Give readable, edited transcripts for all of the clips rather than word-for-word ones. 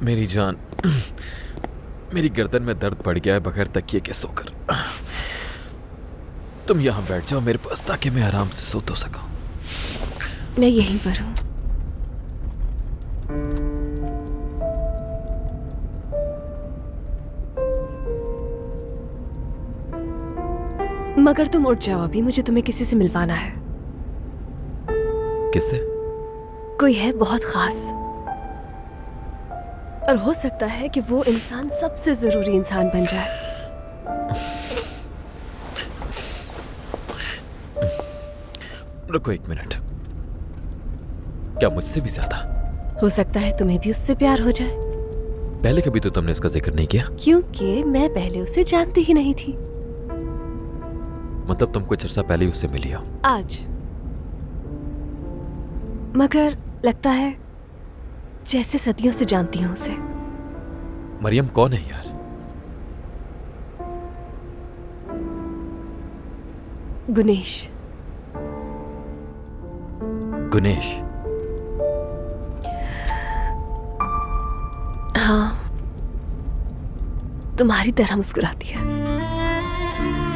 मेरी जान, मेरी गर्दन में दर्द पड़ गया है बगैर तकिए के सोकर। तुम यहाँ बैठ जाओ मेरे पास ताकि मैं आराम से सो तो सकूं। मैं यहीं पर हूँ। मगर तुम उठ जाओ अभी, मुझे तुम्हें किसी से मिलवाना है। किससे? कोई है बहुत खास, और हो सकता है कि वो इंसान सबसे जरूरी इंसान बन जाए। रुको एक मिनट। क्या मुझसे भी ज्यादा? हो सकता है तुम्हें भी उससे प्यार हो जाए। पहले कभी तो तुमने इसका जिक्र नहीं किया। क्योंकि मैं पहले उसे जानती ही नहीं थी। मतलब तुम कुछ अर्सा पहले ही उससे मिली हो? आज। मगर लगता है जैसे सदियों से जानती हूं उसे। मरियम कौन है यार? गुनेश। गुनेश? हाँ, तुम्हारी तरह मुस्कुराती है।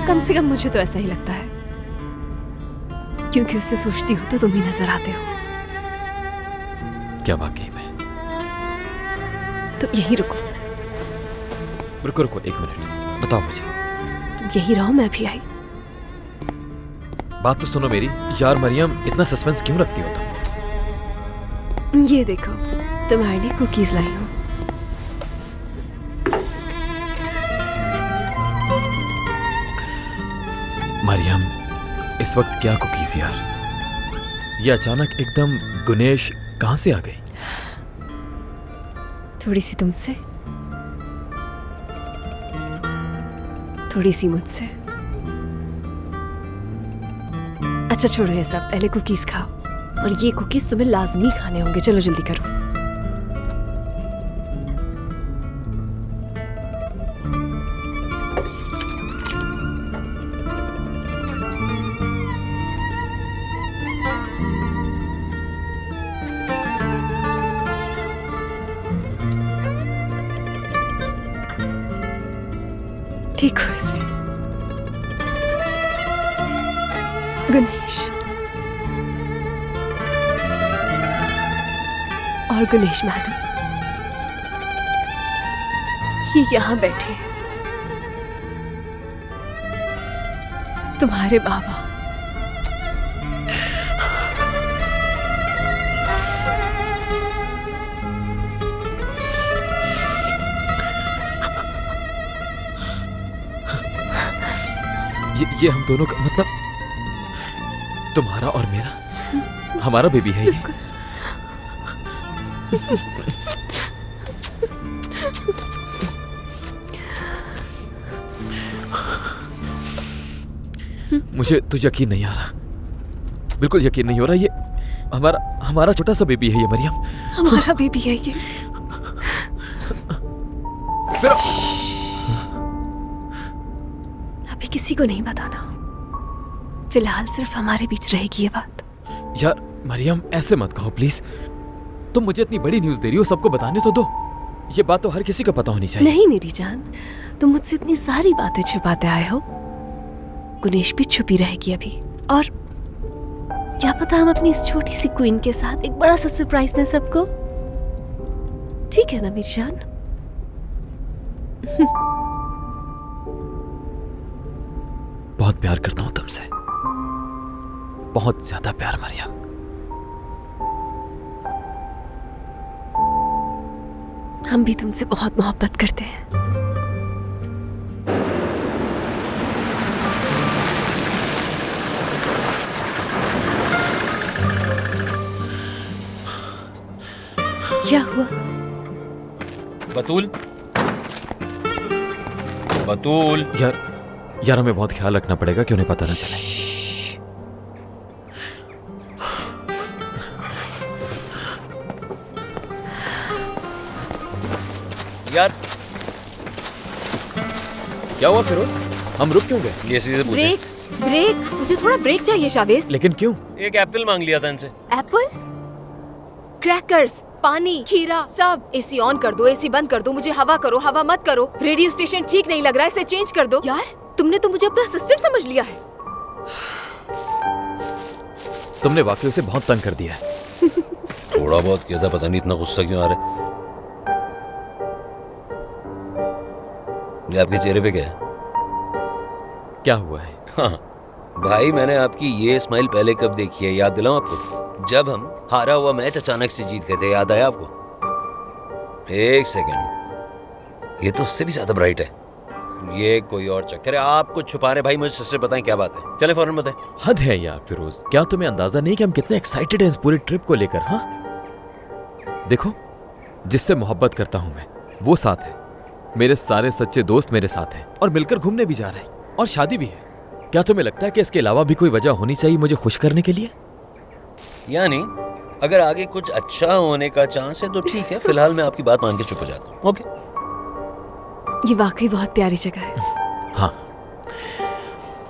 कम से कम मुझे तो ऐसा ही लगता है, क्योंकि उससे सोचती हूं तो तुम ही नजर आते हो। क्या वाकई में? तुम यहीं रुको। रुको रुको एक मिनट, बताओ मुझे। तुम यहीं रहो, मैं भी आई। बात तो सुनो मेरी। यार मरियम, इतना सस्पेंस क्यों रखती हो तुम? ये देखो, तुम्हारे लिए कुकीज लाई हूं। मरियम, इस वक्त क्या कुकीज यार? ये अचानक एकदम गुनेश कहां से आ गई? थोड़ी सी तुमसे, थोड़ी सी मुझसे। अच्छा छोड़ो ये सब, पहले कुकीज खाओ। और ये कुकीज तुम्हें लाजमी खाने होंगे। चलो जल्दी करो। ठीक हो इसे। गणेश और गणेश मैडम, ये यहां बैठे हैं। तुम्हारे बाबा। ये हम दोनों का मतलब तुम्हारा और मेरा, हमारा बेबी है ये। मुझे तो यकीन नहीं आ रहा, बिल्कुल यकीन नहीं हो रहा। ये हमारा छोटा सा बेबी है ये मरियम। हमारा बेबी है ये। फिर अभी किसी को नहीं बताना। फिलहाल सिर्फ हमारे बीच रहेगी ये बात। यार मरियम, ऐसे मत कहो प्लीज। तुम मुझे इतनी बड़ी न्यूज़ दे रही हो, सबको बताने तो दो। ये बात तो हर किसी को पता होनी चाहिए। नहीं मेरी जान, तुम मुझसे इतनी सारी बातें छुपाते आए हो। गुनेश भी छुपी रहेगी अभी। और क्या पता हम अपनी इस छोटी सी क्वीन के साथ एक बड़ा सा सरप्राइज दें सबको। ठीक है ना मेरी जान? बहुत प्यार करता हूं तुमसे, बहुत ज्यादा प्यार मरियम। हम भी तुमसे बहुत मोहब्बत करते हैं। क्या हुआ? बतूल, बतूल। यार हमें बहुत ख्याल रखना पड़ेगा कि उन्हें पता न चले। यार क्या हुआ फिरोज? हम रुक क्यों गए? ये से पूछे। Break, break. मुझे थोड़ा ब्रेक चाहिए शावेज। लेकिन क्यों? एक एप्पल मांग लिया था इनसे। एप्पल, क्रैकर्स, पानी, खीरा, सब। एसी ऑन कर दो, एसी बंद कर दो, मुझे हवा करो, हवा मत करो। रेडियो स्टेशन ठीक नहीं लग रहा है, इसे चेंज कर दो। यार तुमने तो मुझे अपना असिस्टेंट समझ लिया है। तुमने वाकई उसे बहुत तंग कर दिया है। थोड़ा बहुत किया था, पता नहीं इतना गुस्सा क्यों आ रहा है। ये आपके चेहरे पे क्या है? क्या हुआ है? हाँ भाई, मैंने आपकी ये स्माइल पहले कब देखी है, याद दिलाऊं आपको? जब हम हारा हुआ मैच अचानक से जीत गए थे, याद आया आपको? एक सेकंड, ये तो उससे भी ज्यादा ब्राइट है। ये कोई और चक्कर है, आप कुछ छुपा रहे भाई, मुझे सच से बताएं क्या बात है। चलें फौरन बताएं। हद है यार फिरोज, क्या तुम्हें अंदाजा नहीं कि हम कितने एक्साइटेड हैं इस पूरी ट्रिप को लेकर? हाँ देखो, जिससे मोहब्बत करता हूं मैं वो साथ है, मेरे सारे सच्चे दोस्त मेरे साथ हैं और मिलकर घूमने भी जा रहे हैं और शादी भी है। क्या तुम्हें लगता है कि इसके अलावा भी कोई वजह होनी चाहिए मुझे खुश करने के लिए? यानी अगर आगे कुछ अच्छा होने का चांस है तो ठीक है, फिलहाल मैं आपकी बात मान के चुप हो जाता हूँ। ओके। ये वाकई बहुत प्यारी जगह है। हाँ,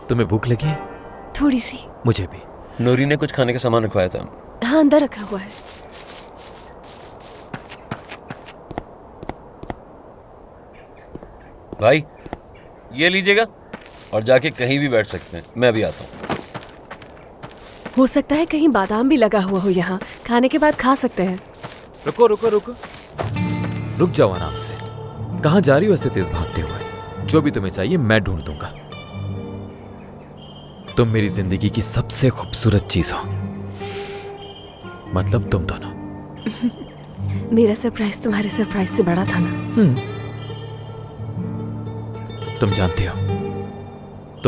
तुम्हें भूख लगी है? थोड़ी सी। मुझे भी। नूरी ने कुछ खाने का सामान रखवाया था। हाँ, अंदर रखा हुआ है। भाई ये लीजिएगा और जाके कहीं भी बैठ सकते हैं, मैं अभी आता हूँ। हो सकता है कहीं बादाम भी लगा हुआ हो, यहाँ खाने के बाद खा सकते हैं। रुको रुको रुको, रुक जाओ आराम से। कहाँ जा रही हो ऐसे तेज भागते हुए? जो भी तुम्हें चाहिए मैं ढूंढ दूंगा। तुम मेरी जिंदगी की सबसे खूबसूरत चीज हो, मतलब तुम दोनों। मेरा सरप्राइज तुम्हारे सरप्राइज से बड़ा था ना। तुम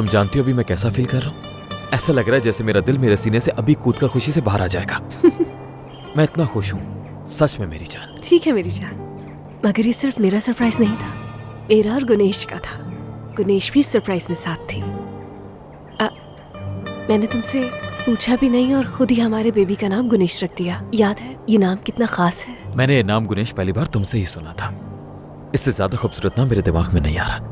जानती हो अभी मैं कैसा फील कर रहा हूं? ऐसा लग रहा है जैसे मेरा दिल मेरे सीने से अभी कूदकर खुशी से बाहर आ जाएगा। मैं इतना खुश हूं, सच में मेरी जान। ठीक है मेरी जान, मगर ये सिर्फ मेरा सरप्राइज नहीं था, मेरा और गुनेश का था। गुनेश भी सरप्राइज में साथ थी। मैंने तुमसे पूछा भी नहीं और खुद ही हमारे बेबी का नाम गुनेश रख दिया। याद है ये नाम कितना खास है? मैंने ये नाम गुनेश पहली बार तुमसे ही सुना था। इससे ज्यादा खूबसूरत नाम मेरे दिमाग में नहीं आ रहा।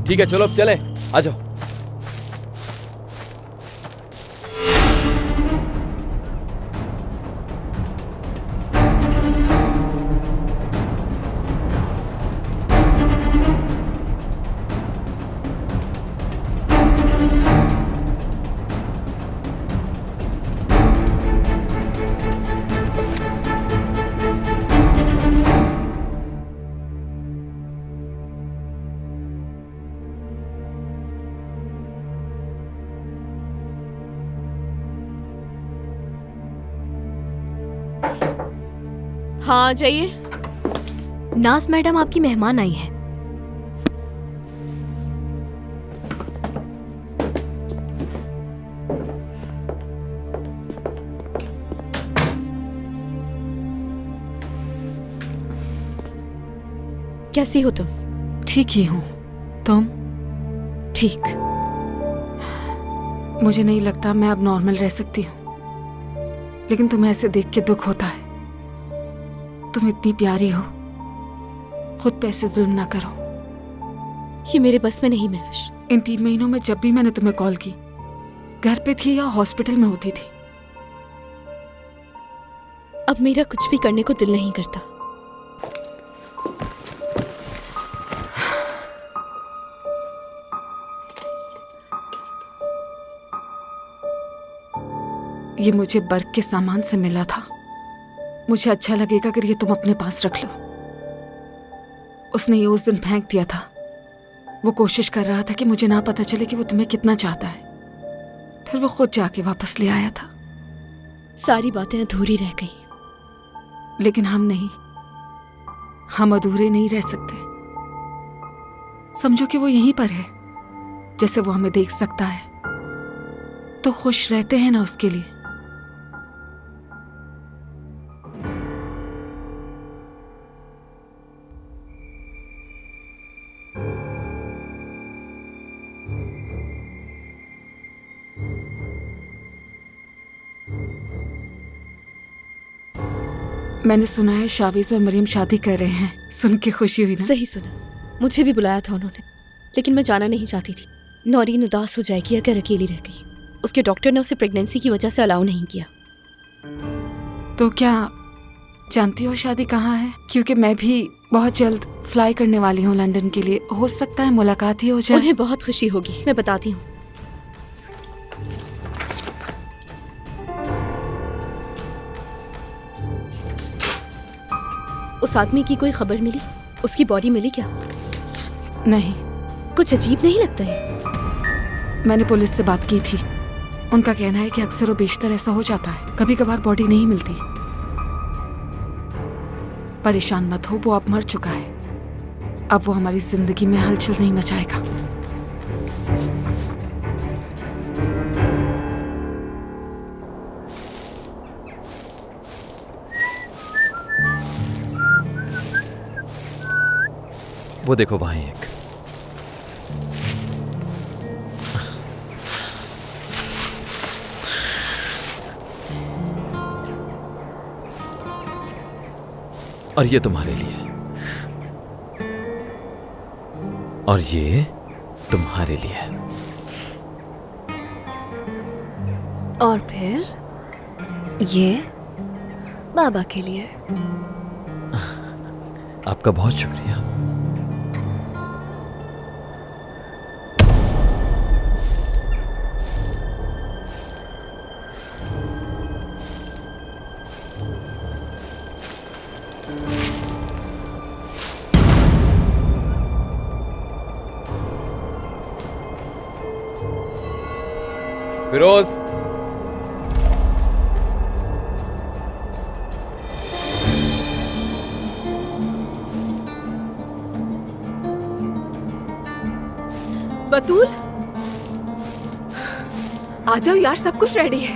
ठीक है चलो अब चलें, आ जाओ। हाँ जाइए। नाज मैडम आपकी मेहमान आई हैं। कैसी हो तुम? ठीक ही हूँ, तुम? ठीक। मुझे नहीं लगता मैं अब नॉर्मल रह सकती हूँ, लेकिन तुम्हें ऐसे देख के दुख होता है। तुम इतनी प्यारी हो, खुद पे ऐसे जुल्म ना करो। ये मेरे बस में नहीं महविश। इन 3 महीनों में जब भी मैंने तुम्हें कॉल की, घर पे थी या हॉस्पिटल में होती थी। अब मेरा कुछ भी करने को दिल नहीं करता। ये मुझे बर्क के सामान से मिला था। मुझे अच्छा लगेगा अगर ये तुम अपने पास रख लो। उसने ये उस दिन फेंक दिया था। वो कोशिश कर रहा था कि मुझे ना पता चले कि वो तुम्हें कितना चाहता है। फिर वो खुद जाके वापस ले आया था। सारी बातें अधूरी रह गई। लेकिन हम नहीं, हम अधूरे नहीं रह सकते। समझो कि वो यहीं पर है, जैसे वो हमें देख सकता है, तो खुश रहते हैं ना उसके लिए। मैंने सुना है शावीज और मरियम शादी कर रहे हैं। सुन के खुशी हुई ना? सही सुना, मुझे भी बुलाया था उन्होंने, लेकिन मैं जाना नहीं चाहती थी। नौरीन उदास हो जाएगी अगर अकेली रह गई। उसके डॉक्टर ने उसे प्रेगनेंसी की वजह से अलाउ नहीं किया। तो क्या जानती हो शादी कहाँ है? क्योंकि मैं भी बहुत जल्द फ्लाई करने वाली हूँ लंदन के लिए। हो सकता है मुलाकात ही हो जाए। उन्हें बहुत खुशी होगी, मैं बताती हूँ। उस आदमी की कोई खबर मिली? उसकी बॉडी मिली क्या? नहीं, कुछ अजीब नहीं लगता है? मैंने पुलिस से बात की थी। उनका कहना है कि अक्सर और बेशतर ऐसा हो जाता है, कभी कभार बॉडी नहीं मिलती। परेशान मत हो, वो अब मर चुका है। अब वो हमारी जिंदगी में हलचल नहीं मचाएगा। वो देखो वहां एक। और ये तुम्हारे लिए, और ये तुम्हारे लिए। और फिर ये बाबा के लिए। आपका बहुत शुक्रिया। फिरोज, बतूल, आ जाओ यार, सब कुछ रेडी है।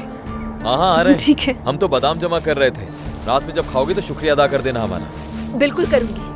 हाँ हाँ आ रहे हैं। ठीक है, हम तो बादाम जमा कर रहे थे। रात में जब खाओगे तो शुक्रिया अदा कर देना हमारा। बिल्कुल करूंगी।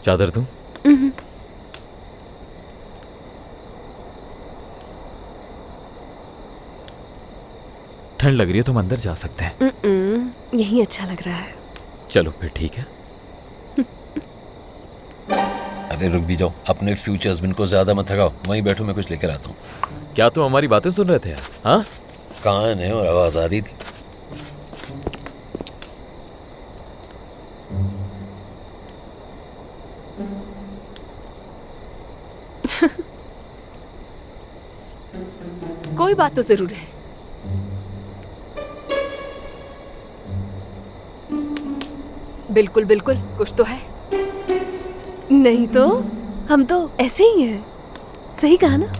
चादर दूं? ठंड लग रही है तो हम अंदर जा सकते हैं। यही अच्छा लग रहा है। चलो फिर ठीक है। अरे रुक भी जाओ, अपने फ्यूचर हस्बैंड को ज्यादा मत थकाओ। वहीं बैठो, मैं कुछ लेकर आता हूँ। क्या तुम हमारी बातें सुन रहे थे यार? हाँ, कान है और आवाज आ रही थी। कोई बात तो जरूर है। बिल्कुल बिल्कुल, कुछ तो है। नहीं तो हम तो ऐसे ही हैं। सही कहा ना?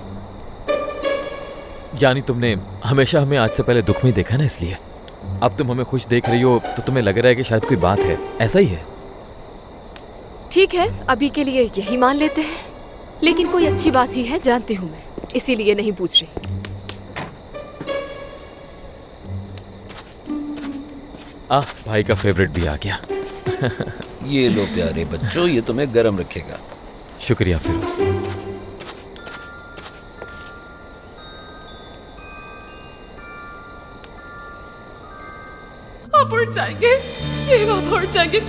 यानी तुमने हमेशा हमें आज से पहले दुख में देखा ना, इसलिए अब तुम हमें खुश देख रही हो तो तुम्हें लग रहा है कि शायद कोई बात है। ऐसा ही है। ठीक है, अभी के लिए यही मान लेते हैं। लेकिन कोई अच्छी बात ही है, जानती हूँ मैं, इसीलिए नहीं पूछ रही। भाई का फेवरेट भी आ गया। ये लो प्यारे बच्चों, ये तुम्हें गर्म रखेगा। शुक्रिया फिरोज। आप उठ जाएंगे, मेरे बाबा उठ जाएंगे,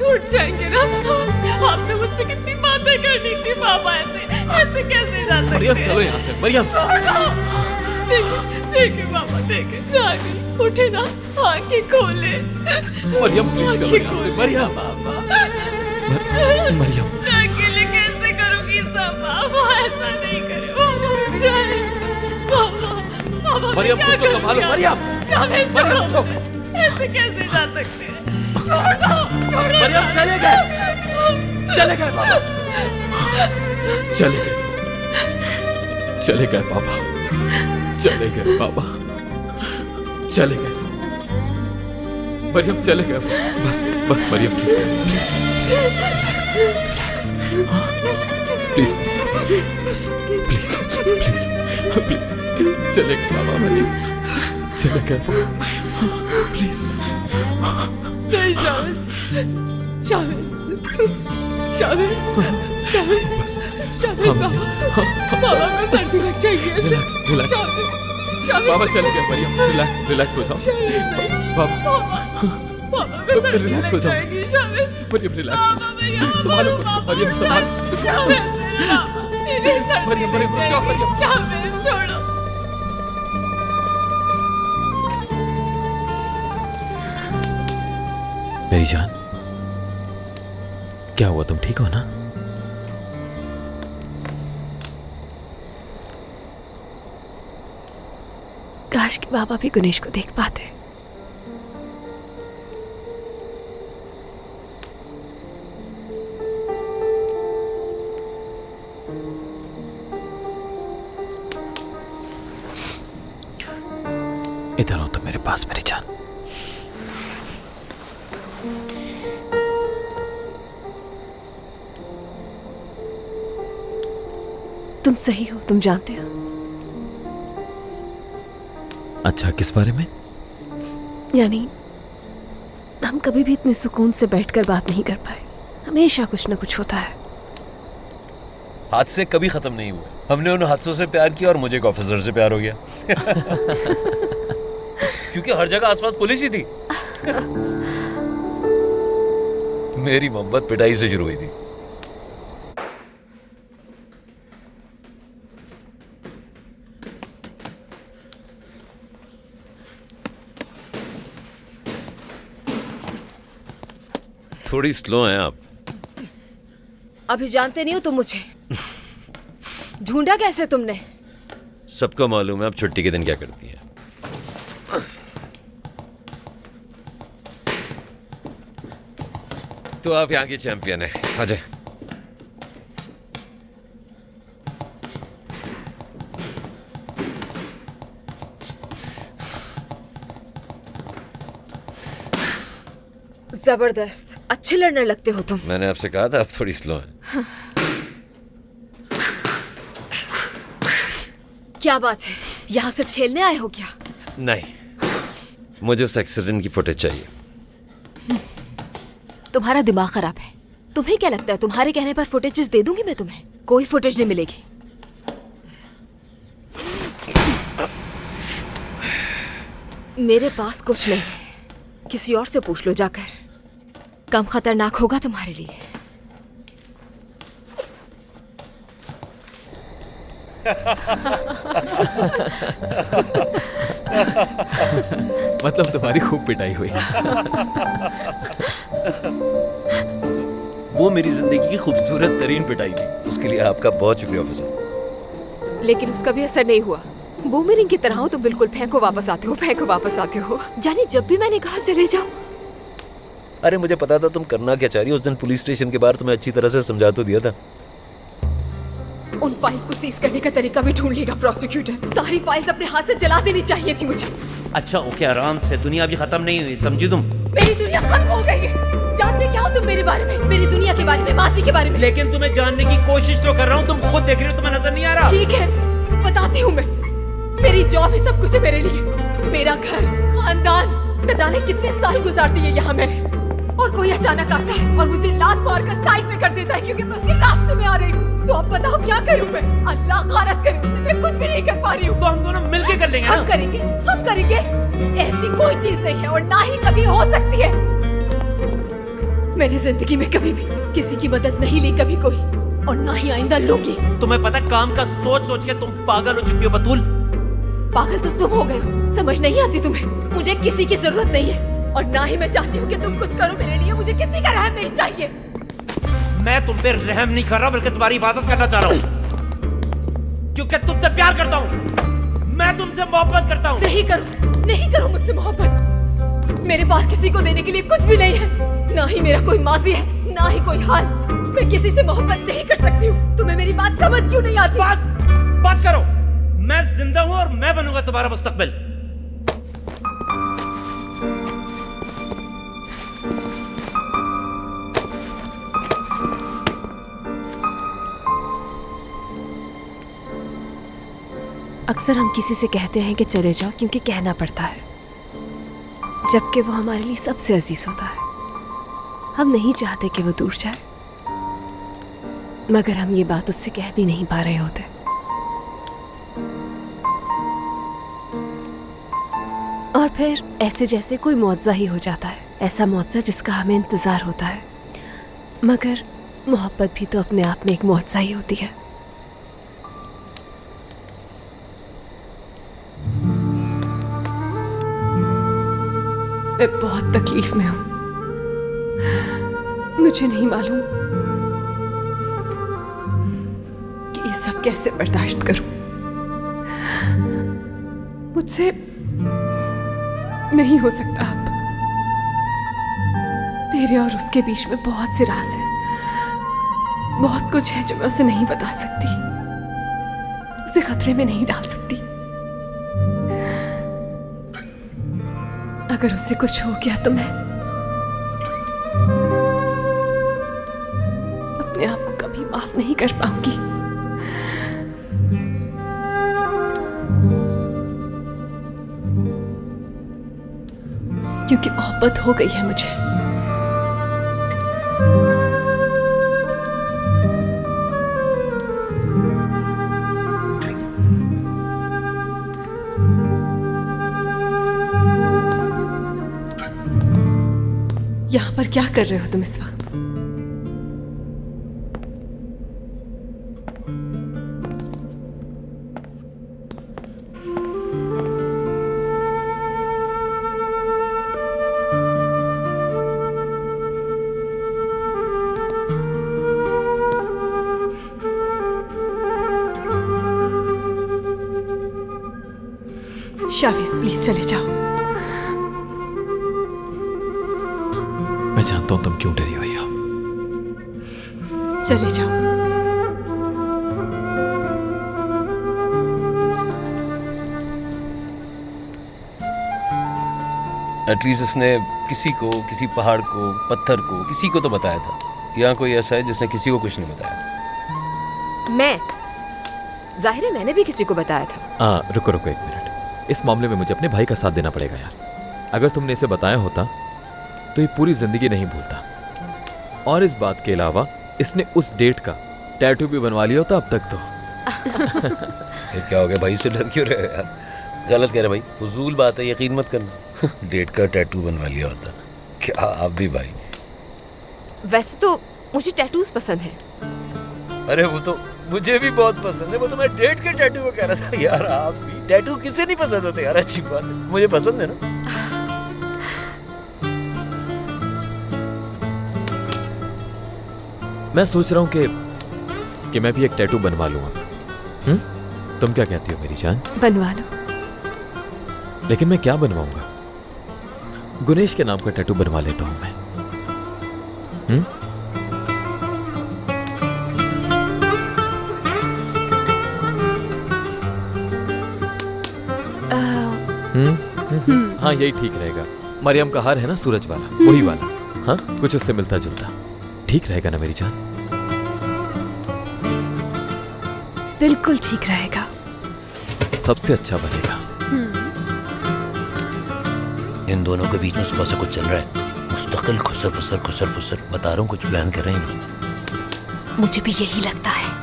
उठ जाएंगे ना। आपने मुझसे कितनी बातें करनी थी पापा, ऐसे कैसे जा सकते? मरियम चलो यहाँ से, मरियम। देखिए पापा, देखिए आगे उठे ना, आंखें खोले। मरियम प्लीज चलो यहाँ से, मरियम। पापा मरियम मैं अकेले कैसे करूंगी सब? पापा ऐसा नहीं करे, पापा उठ जाए। पापा मरियम खुद को संभालो, मरियम। शामिश छोड़ो, ऐसे कैसे जा सकते हैं? छोड़ दो, मरियम चले गए, चले गए पापा, चले गए, चले गए पापा, चले गए पापा, चले गए। मरियम चले गए। बस बस Mariam please please relax relax, please बस प्लीज प्लीज प्लीज, चले गए पापा, मरियम चले गए प्लीज। नहीं शामिश, शामिश, शामिश, शामिश, शामिश बाबा को सर्दी लग जाएगी ऐसे। रिलैक्स रिलैक्स शामिश बाबा, चले गए मरियम, रिलैक्स रिलैक्स हो जाओ बाबा, बाबा को सर्दी रिलैक्स हो लग जाओ जाएगी। शामिश मरियम, रिलैक्स हो जाओ, संभालो खुद को मरियम, संभालो। शामिश इन्हें सर्दी मरियम, मरियम, लग जाओ, जाएगी। मरियम। शामिश छोड़ो। मेरी जान, क्या हुआ? तुम ठीक हो ना? काश कि बाबा भी गुनेश को देख पाते। इधर हो तो मेरे पास मेरी जान। तुम सही हो, तुम जानते हो। अच्छा, किस बारे में? यानी हम कभी भी इतने सुकून से बैठकर बात नहीं कर पाए। हमेशा कुछ ना कुछ होता है। हादसे कभी खत्म नहीं हुए। हमने उन हादसों से प्यार किया और मुझे एक ऑफिसर से प्यार हो गया। क्योंकि हर जगह आसपास पुलिस ही थी। मेरी मोहब्बत पिटाई से शुरू हुई थी। थोड़ी स्लो हैं आप। अभी जानते नहीं हो तुम मुझे। ढूंढा कैसे तुमने? सबको मालूम है आप छुट्टी के दिन क्या करती हैं। तो आप यहाँ की चैंपियन है, आ जाए। जबरदस्त, अच्छे लड़ने लगते हो तुम। मैंने आपसे कहा था आप थोड़ी स्लो हैं। क्या बात है, यहाँ सिर्फ खेलने आए हो क्या? नहीं, मुझे उस एक्सीडेंट की फुटेज चाहिए। तुम्हारा दिमाग खराब है। तुम्हें क्या लगता है तुम्हारे कहने पर फुटेजेस दे दूंगी मैं तुम्हें? कोई फुटेज नहीं मिलेगी। मेरे पास कुछ नहीं है, किसी और से पूछ लो जाकर। कम खतरनाक होगा तुम्हारे लिए। मतलब तुम्हारी खूब पिटाई हुई। वो मेरी जिंदगी की खूबसूरत तरीन पिटाई थी। उसके लिए आपका बहुत शुक्रिया ऑफिसर। लेकिन उसका भी असर नहीं हुआ। बूमेरिंग की तरह हो तो बिल्कुल फेंको वापस आते हो, फेंको वापस आते हो। जानी जब भी मैंने कहा चले जाओ। अरे मुझे पता था तुम करना क्या चाह रही हो। उस दिन पुलिस स्टेशन के बाहर तुम्हें अच्छी तरह से समझा तो दिया था। उन फाइल्स को सीज करने का तरीका भी ढूंढ लेगा प्रोसिक्यूटर। सारी फाइल्स अपने हाथ से जला देनी चाहिए थी मुझे। अच्छा ओके, आराम से, दुनिया अभी खत्म नहीं हुई, समझी तुम? मेरी दुनिया खत्म हो गई है। जानते क्या हो तुम मेरे बारे में, मेरी दुनिया के बारे में, मासी के बारे में? लेकिन तुम्हें जानने की कोशिश तो कर रहा हूँ, तुम खुद देख रही हो, तुम्हें नजर नहीं आ रहा? ठीक है, बताती हूँ मैं। मेरी जॉब ही सब कुछ है मेरे लिए। मेरा घर, खानदान, न जाने कितने साल गुजार दिए यहाँ मैंने। और कोई अचानक आता है और मुझे लात मारकर साइड में कर देता है क्योंकि मैं उसके रास्ते में आ रही हूँ। तो अब बताओ क्या करूँ मैं? अल्लाह गारत करे उससे मैं कुछ भी नहीं कर पा रही हूँ। तो हम दोनों मिलके कर लेंगे ना? हम करेंगे, हम करेंगे। ऐसी कोई चीज नहीं है और ना ही कभी हो सकती है। मैंने जिंदगी में कभी भी किसी की मदद नहीं ली, कभी कोई, और ना ही आइंदा लूंगी। तुम्हें पता काम का सोच सोच के तुम पागल हो चुकी हो बतूल। पागल तो तुम हो गए हो, समझ नहीं आती तुम्हें। मुझे किसी की जरूरत नहीं है और ना ही मैं चाहती हूँ कि तुम कुछ करो मेरे लिए। मुझे किसी का रहम नहीं चाहिए। मैं तुम पे रहम नहीं कर रहा बल्कि तुम्हारी हिफाजत करना चाह रहा हूँ, क्योंकि तुमसे प्यार करता हूँ, मैं तुमसे मोहब्बत करता हूँ। नहीं करो, नहीं करो मुझसे मोहब्बत। मेरे पास किसी को देने के लिए कुछ भी नहीं है। ना ही मेरा कोई माजी है, ना ही कोई हाल। मैं किसी से मोहब्बत नहीं कर सकती हूँ। तुम्हें मेरी बात समझ क्यों नहीं आती? बस करो, मैं जिंदा हूँ और मैं बनूंगा तुम्हारा मुस्तकबिल। अक्सर हम किसी से कहते हैं कि चले जाओ क्योंकि कहना पड़ता है, जबकि वो हमारे लिए सबसे अजीज होता है। हम नहीं चाहते कि वो दूर जाए, मगर हम ये बात उससे कह भी नहीं पा रहे होते। और फिर ऐसे जैसे कोई मुआवजा ही हो जाता है, ऐसा मुआवजा जिसका हमें इंतजार होता है। मगर मोहब्बत भी तो अपने आप में एक मुआवजा ही होती है। मैं बहुत तकलीफ में हूं। मुझे नहीं मालूम कि ये सब कैसे बर्दाश्त करूं। मुझसे नहीं हो सकता अब। मेरे और उसके बीच में बहुत से राज हैं, बहुत कुछ है जो मैं उसे नहीं बता सकती, उसे खतरे में नहीं डाल सकती। अगर उससे कुछ हो गया तो मैं अपने आप को कभी माफ नहीं कर पाऊंगी। क्योंकि मोहब्बत हो गई है मुझे। यहां पर क्या कर रहे हो तुम इस वक्त? शाविज प्लीज चले जाओ। मैं जानता हूं तुम क्यों डरी हुई हो। चले जाओ। एटलीस्ट इसने किसी को, किसी पहाड़ को, पत्थर को, किसी को तो बताया था। यहाँ कोई ऐसा है जिसने किसी को कुछ नहीं बताया? मैं जाहिर है मैंने भी किसी को बताया था। रुको रुको एक मिनट। इस मामले में मुझे अपने भाई का साथ देना पड़ेगा यार। अगर तुमने इसे बताया होता तो ये पूरी जिंदगी नहीं भूलता। और इस बात के अलावा इसने उस डेट का टैटू भी बनवा लिया होता अब तक तो। फिर क्या हो गया भाई, से डर क्यों रहे हो यार? गलत कह रहे भाई, फजूल बात है, यकीन मत करना। डेट का टैटू बनवा लिया होता। क्या आप भी भाई? वैसे तो मुझे टैटूज पसंद है। अरे वो तो मुझे भी बहुत पसंद है। वो तो मैं डेट के टैटू को कह रहा था यार। आप भी टैटू किसे नहीं पसंद होते यार? अच्छी बात है, मुझे पसंद है ना। मैं सोच रहा हूँ कि मैं भी एक टैटू बनवा लूँ। तुम क्या कहती हो मेरी जान? बनवा लो। लेकिन मैं क्या बनवाऊंगा? गुनेश के नाम का टैटू बनवा लेता हूं मैं। हाँ यही ठीक रहेगा। मरियम का हार है ना, सूरज वाला, वही वाला। हाँ कुछ उससे मिलता जुलता ठीक रहेगा ना मेरी जान? बिल्कुल ठीक रहेगा। सबसे अच्छा बनेगा। इन दोनों के बीच में सुबह से कुछ चल रहा है। मुस्तकिल खुसर फुसर बता रहा हूँ, कुछ प्लान कर रहे हैं। मुझे भी यही लगता है।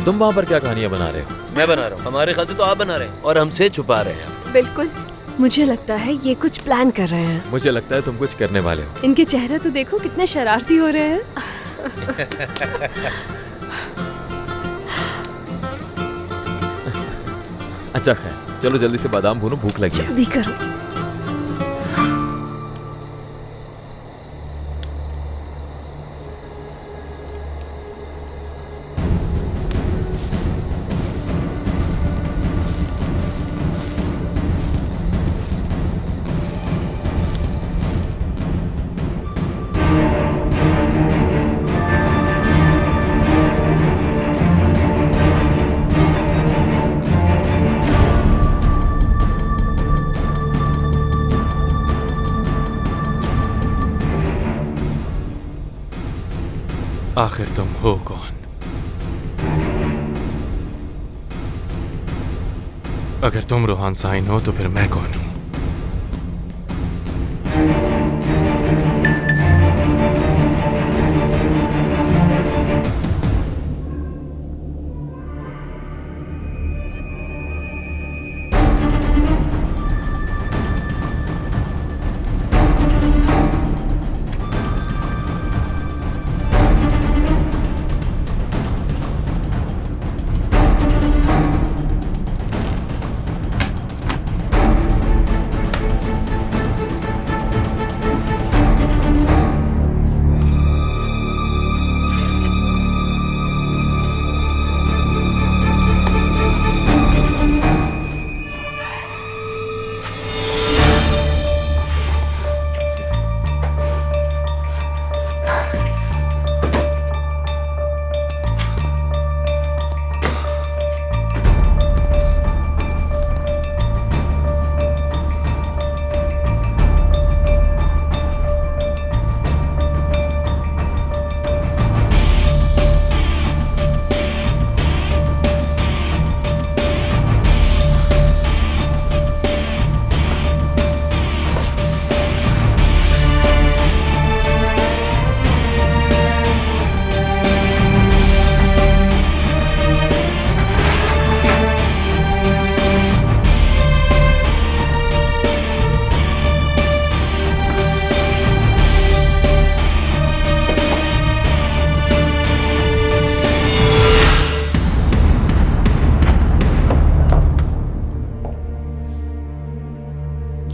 तुम वहां पर क्या कहानियां बना रहे हो? मैं बना रहा हूँ। हमारे ख्याल से तो आप बना रहे हैं और हमसे छुपा रहे हैं। बिल्कुल, मुझे लगता है ये कुछ प्लान कर रहे हैं। मुझे लगता है तुम कुछ करने वाले हो। इनके चेहरे तो देखो कितने शरारती हो रहे हैं। अच्छा खैर, चलो जल्दी से बादाम भूनो, भूख लगी है। जल्दी करो। आखिर तुम हो कौन? अगर तुम रोहान साइन हो तो फिर मैं कौन हूं?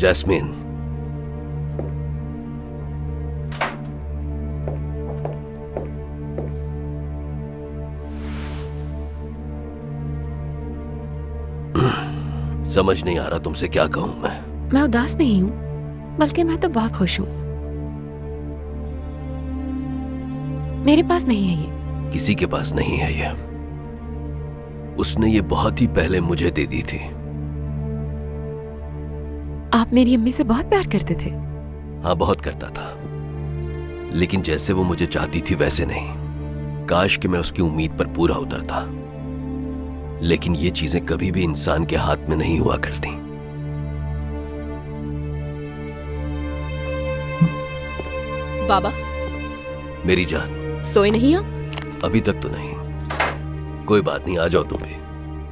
जैस्मीन, समझ नहीं आ रहा तुमसे क्या कहूं मैं उदास नहीं हूँ, बल्कि मैं तो बहुत खुश हूँ। मेरे पास नहीं है ये। किसी के पास नहीं है ये। उसने ये बहुत ही पहले मुझे दे दी थी। आप मेरी अम्मी से बहुत प्यार करते थे। हाँ बहुत करता था, लेकिन जैसे वो मुझे चाहती थी वैसे नहीं। काश कि मैं उसकी उम्मीद पर पूरा उतरता, लेकिन ये चीजें कभी भी इंसान के हाथ में नहीं हुआ करती। बाबा, मेरी जान, सोए नहीं आप? अभी तक तो नहीं। कोई बात नहीं, आ जाओ तुम भी।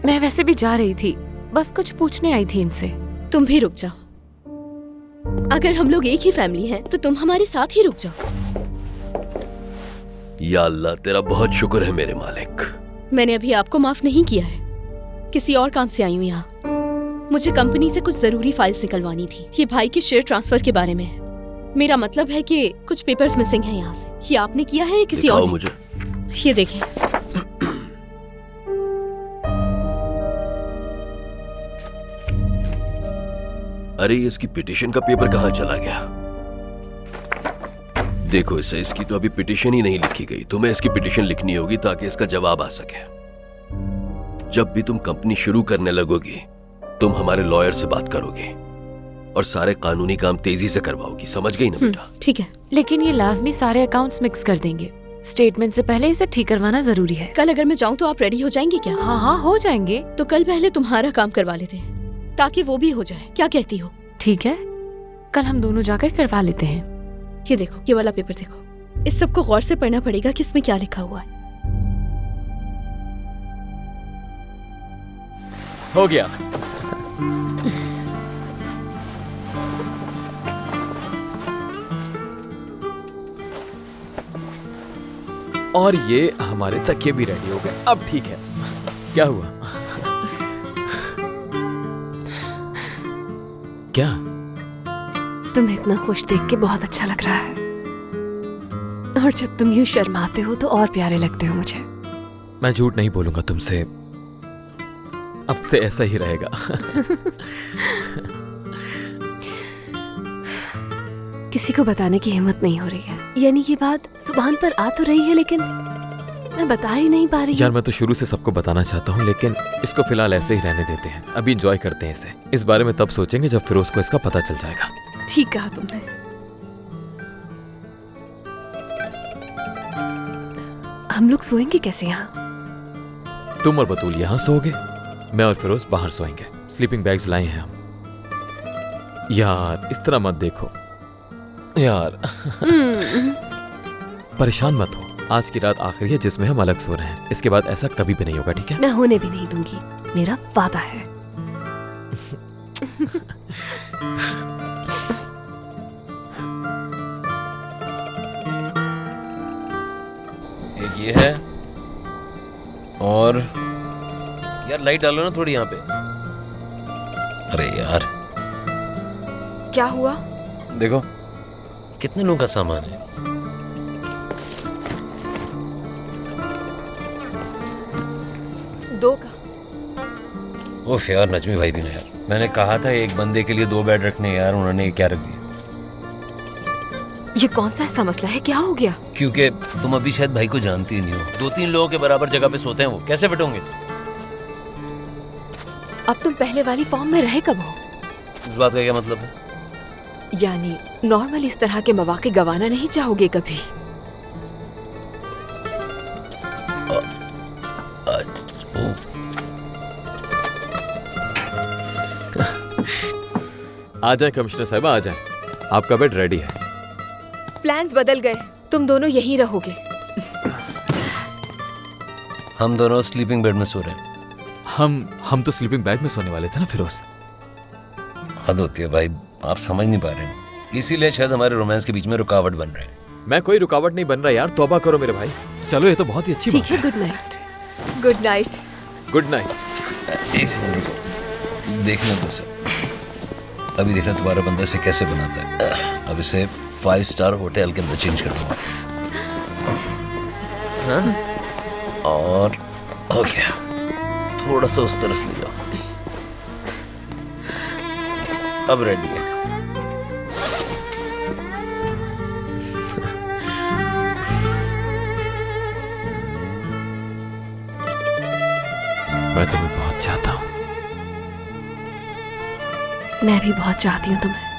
मैं वैसे भी जा रही थी, बस कुछ पूछने आई थी इनसे। तुम भी रुक जाओ। अगर हम लोग एक ही फैमिली हैं, तो तुम हमारे साथ ही रुक जाओ। या अल्लाह, तेरा बहुत शुक्र है मेरे मालिक। मैंने अभी आपको माफ नहीं किया है। किसी और काम से आई हूँ यहाँ। मुझे कंपनी से कुछ जरूरी फाइल्स निकलवानी थी। ये भाई के शेयर ट्रांसफर के बारे में है। मेरा मतलब है कि कुछ पेपर्स मिसिंग हैं यहाँ से। ये आपने किया है या किसी और ने? मुझे ये देखिए। अरे इसकी पिटीशन का पेपर कहाँ चला गया? देखो इसे, इसकी तो अभी पिटीशन ही नहीं लिखी गई। तुम्हें इसकी पिटीशन लिखनी होगी ताकि इसका जवाब आ सके। जब भी तुम कंपनी शुरू करने लगोगी तुम हमारे लॉयर से बात करोगे और सारे कानूनी काम तेजी से करवाओगी, समझ गई ना बेटा? ठीक है। लेकिन ये लाजमी सारे अकाउंट्स मिक्स कर देंगे। स्टेटमेंट से पहले इसे ठीक करवाना जरूरी है। कल अगर मैं जाऊँ तो आप रेडी हो जाएंगे क्या? हाँ हाँ हो जाएंगे। तो कल पहले तुम्हारा काम करवा लेते हैं ताकि वो भी हो जाए। क्या कहती हो? ठीक है, कल हम दोनों जाकर करवा लेते हैं। ये देखो, ये वाला पेपर देखो। इस सब को गौर से पढ़ना पड़ेगा कि इसमें क्या लिखा हुआ है। हो गया। और ये हमारे तकिए भी रेडी हो गए। अब ठीक है। क्या हुआ? क्या? तुम्हें इतना खुश देख के बहुत अच्छा लग रहा है, और जब तुम यूं शर्माते हो तो और प्यारे लगते हो मुझे। मैं झूठ नहीं बोलूंगा तुमसे, अब से ऐसा ही रहेगा। किसी को बताने की हिम्मत नहीं हो रही है। यानी ये बात जुबान पर आ तो रही है लेकिन मैं बता ही नहीं पा रही। यार मैं तो शुरू से सबको बताना चाहता हूँ, लेकिन इसको फिलहाल ऐसे ही रहने देते हैं। अभी एंजॉय करते हैं इसे। इस बारे में तब सोचेंगे जब फिरोज को इसका पता चल जाएगा। ठीक कहा तुमने। हम लोग सोएंगे कैसे यहाँ? तुम और बतूल यहाँ सोओगे, मैं और फिरोज बाहर सोएंगे। स्लीपिंग बैग्स लाए हैं हम। यार इस तरह मत देखो यार। परेशान मत हो, आज की रात आखिरी है जिसमें हम अलग सो रहे हैं। इसके बाद ऐसा कभी भी नहीं होगा, ठीक है? मैं होने भी नहीं दूंगी, मेरा वादा है। एक ये है, और यार लाइट डालो ना थोड़ी यहाँ पे। अरे यार क्या हुआ? देखो कितने लोगों का सामान है। दो का। ओफ यार, नजमी भाई भी ना यार। मैंने कहा था एक बंदे के लिए 2 बेड रखने, यार उन्होंने क्या रख दिया। ये कौन सा ऐसा मसला है? क्या हो गया? क्योंकि तुम अभी शायद भाई को जानती ही नहीं हो। 2-3 लोगों के बराबर जगह पे सोते हैं, वो कैसे फिटोंगे? अब तुम पहले वाली फॉर्म में रहे कब हो? इस बात का क्या मतलब है? यानी नॉर्मल इस तरह के मौके गंवाना नहीं चाहोगे कभी? आ जाए कमिश्नर साहिबा, आ जाए। आपका बेड रेडी है। प्लान्स बदल गए, तुम दोनों यहीं रहोगे। हम दोनों स्लीपिंग बेड में सो रहे हैं। हम तो स्लीपिंग बैग में सोने वाले थे ना फिरोज। हद होती है भाई, आप समझ नहीं पा रहे हैं। इसीलिए शायद हमारे रोमांस के बीच में रुकावट बन रहा है। मैं कोई रुकावट नहीं बन रहा यार, तौबा करो मेरे भाई। चलो ये तो बहुत ही अच्छी ठीक बात है, good night. Good night. Good night. देखना तो सर, अभी देखना तुम्हारा बंदा से कैसे बनाता है। अब इसे 5 स्टार होटल के अंदर चेंज कर दूंगा। हाँ? और हो गया, थोड़ा सा उस तरफ ले जाओ। अब रेडी है। मैं तुम्हें बहुत चाहता हूँ। मैं भी बहुत चाहती हूँ तुम्हें।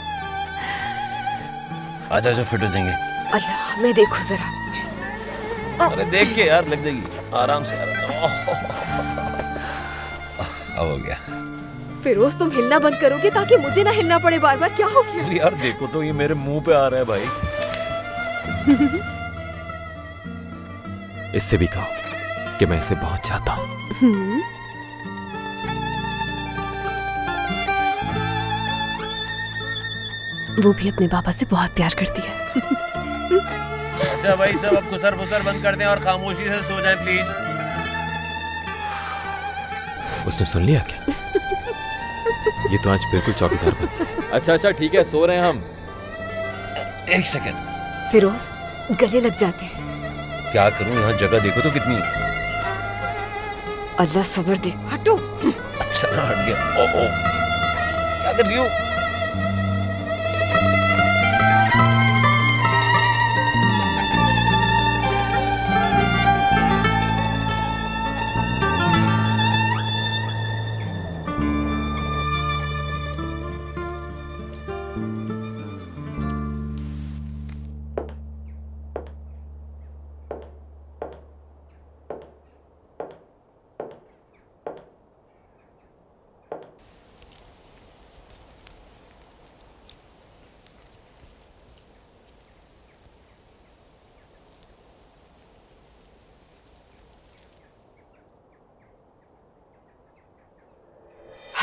आजा आजा, फिट हो जाएंगे। अल्लाह, मैं देखूं जरा। अरे देख के यार, लग जाएगी। आराम से, आराम। अब हो गया। फिरोज, तुम हिलना बंद करोगे ताकि मुझे ना हिलना पड़े बार बार? क्या हो गया? यार देखो तो, ये मेरे मुंह पे आ रहा है भाई। इससे भी कहो कि मैं इसे बहुत चाहता हूँ। वो भी अपने पापा से बहुत प्यार करती है। अच्छा भाई, सब अब खुसर फुसर बंद कर दें और खामोशी से सो जाएं प्लीज। उसने सुन लिया क्या? ये तो आज बिल्कुल चौकीदार बन गया। अच्छा ठीक है, सो रहे हैं हम। एक सेकंड, फिरोज, गले लग जाते हैं। क्या करूं, यहाँ जगह देखो तो कितनी। अल्लाह सब्र दे। हटो। अच्छा ना, हट गया। ओ क्या कर रही हो?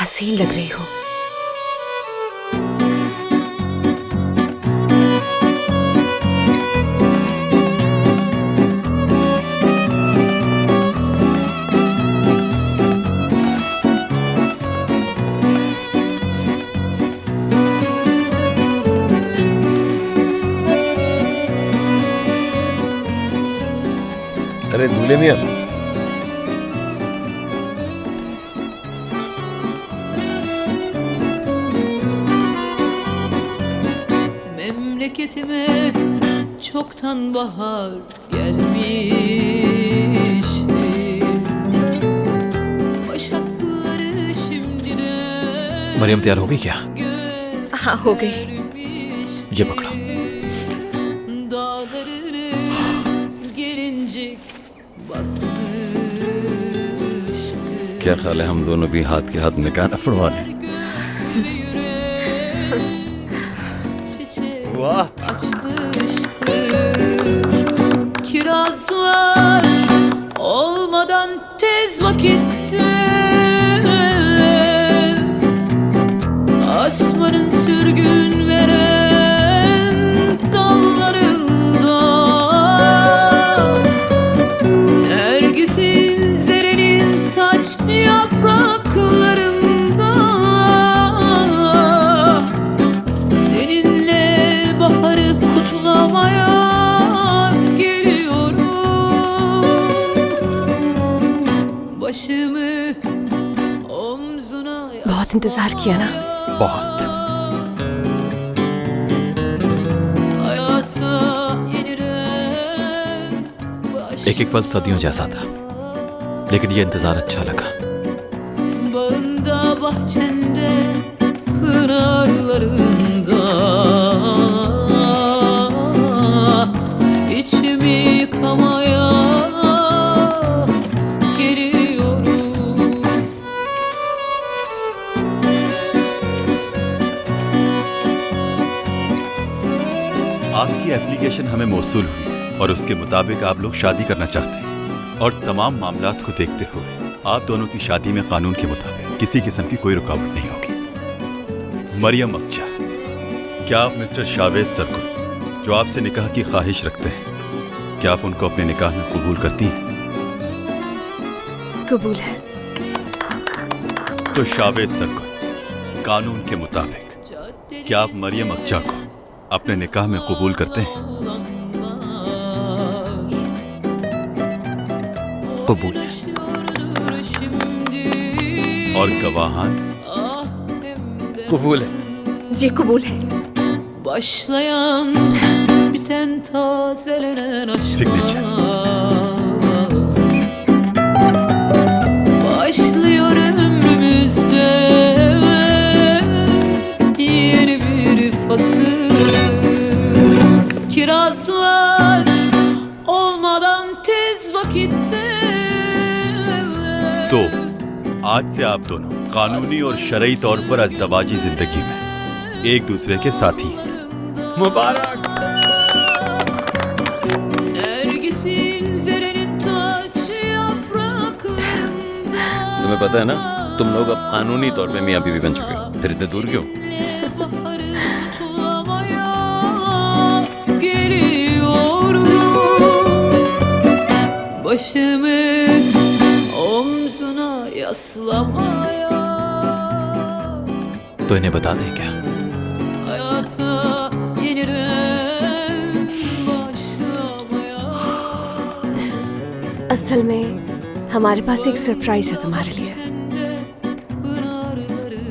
हसीन लग रही हो। अरे दूल्हे मियां, memleketime çoktan bahar gelmişti. Başakları şimdine Maryam तैयार हो गई क्या? हाँ, हो गई। ये पकड़ो। dağlarını gelincik basmıştı. क्या ख्याल है हम दोनों भी हाथ के हाथ निकाह न पढ़वा लें? वाह, Açmıştı. Kirazlar olmadan tez vakitte asmanın sürgün veren dallarında Nergis'in zerenin taçlı yapraklarında seninle baharı kutlamaya geliyorum. Başımı omzuna बहुत इंतजार किया ना। बहुत। hayata yenilen एक पल सदियों जैसा था, लेकिन ये इंतजार अच्छा लगा। bağında bahçende pınarlarında içimi yıkamaya geliyorum. आपकी एप्लीकेशन हमें मौसूल हुई है और उसके मुताबिक आप लोग शादी करना चाहते हैं और तमाम मामलात को देखते हुए आप दोनों की शादी में कानून के मुताबिक किसी किस्म की कोई रुकावट नहीं होगी। मरियम अक्चा, क्या आप मिस्टर शावेज सरकुल जो आपसे निकाह की ख्वाहिश रखते हैं, क्या आप उनको अपने निकाह में कबूल करती हैं? कबूल है। तो शावेज सरकुल, कानून के मुताबिक क्या आप मरियम अक्चा को अपने निकाह में कबूल करते हैं? कबूल है। और गवाहान? कबूल है। जी कबूल है। Başlayan biten tazelenen aşklar Başlıyor ömrümüzde yeni bir fasıl Kirazlar olmadan tez vakitte तो आज से आप दोनों कानूनी और शरई तौर पर अज़दवाजी जिंदगी में एक दूसरे के साथी हैं। मुबारक। Nergis'in zerenin taçı yapraklarında तुम्हें पता है ना, तुम लोग अब कानूनी तौर पे मियाँ बीवी बन चुके हो, फिर इतने दूर क्यों? baharı kutlamaya geliyorum. Başımı omzuna yaslamaya तो इन्हें बता दें क्या? असल में हमारे पास एक सरप्राइज है तुम्हारे लिए।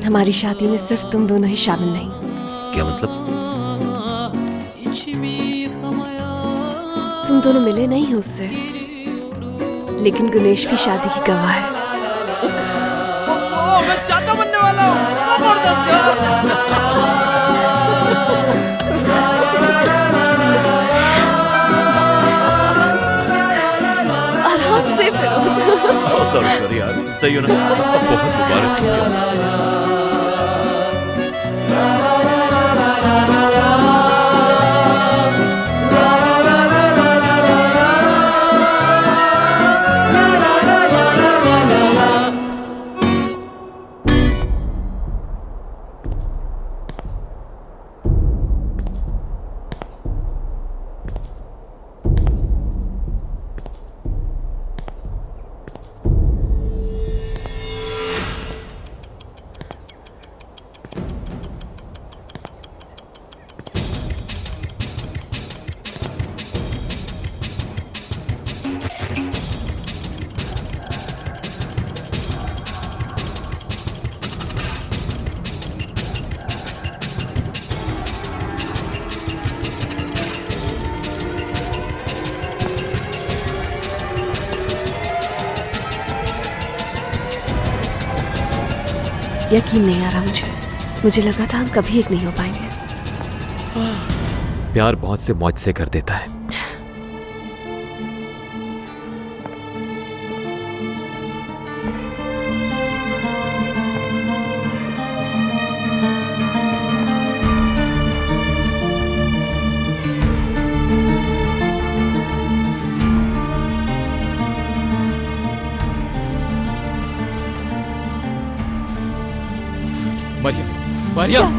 हमारी शादी में सिर्फ तुम दोनों ही शामिल नहीं। क्या मतलब? तुम दोनों मिले नहीं हो उससे, लेकिन गुनेश भी शादी की गवाह है। मैं चाचा बनने वाला हूँ। जबरदस्त यार। आराम से फिरोज। सॉरी यार, सही हो ना? बहुत मुबारक हो। यकीन नहीं आ रहा मुझे लगा था हम कभी एक नहीं हो पाएंगे। प्यार बहुत से मौज से कर देता है। मरियम, मरियम,